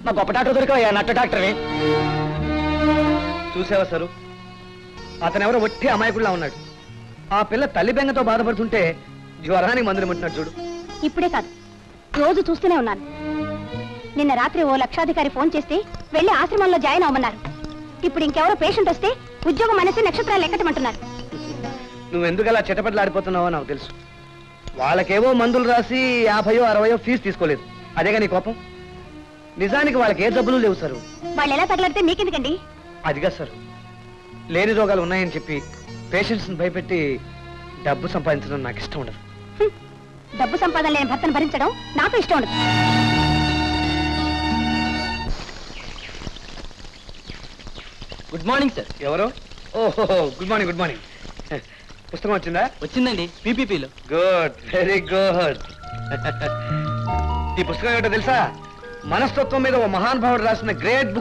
మా గొప్ప డాక్టర్ దొరికావయ్యా, నట్ట డాక్టర్ని. చూసావా సరు, అతనెవరో ఒట్టి అమాయకుడిలా ఉన్నాడు. ఆ పిల్ల తల్లి బెంగతో బాధపడుతుంటే జ్వరానికి మందులు ముట్టినట్టు చూడు. ఇప్పుడే కాదు, రోజు చూస్తూనే ఉన్నాను. నిన్న రాత్రి ఓ లక్షాధికారి ఫోన్ చేస్తే వెళ్లి ఆశ్రమంలో జాయిన్ అవ్వమన్నారు. ఇప్పుడు ఇంకెవరో పేషెంట్ వస్తే ఉద్యోగం అనేసి నక్షత్రాలు ఎక్కటమంటున్నారు. నువ్వెందుకు అలా చిటపట్లాడిపోతున్నావో నాకు తెలుసు. వాళ్ళకేవో మందులు రాసి 50-60 ఫీజు తీసుకోలేదు, అదేగా నీ కోపం. నిజానికి వాళ్ళకి ఏ జబ్బులు లేవు సారు. వాళ్ళు ఎలా తగలడితే మీకెందుకండి? అదిగా సార్, లేని రోగాలు ఉన్నాయని చెప్పి పేషెంట్స్ భయపెట్టి డబ్బు సంపాదించడం నాకు ఇష్టం ఉండదు. డబ్బు సంపాదన లేని భర్తను భరించడం నాకు ఇష్టం ఉండదు. Good morning sir. ఎవరు? ఓహో, గుడ్ మార్నింగ్. Good morning. పుస్తకం వచ్చిందా? వచ్చిందండి, పీపీపీలో. Good, very good. ఈ పుస్తకం ఏమిటో తెలుసా? మనస్తత్వం మీద ఓ మహానుభావుడు రాసిన గ్రేట్ బుక్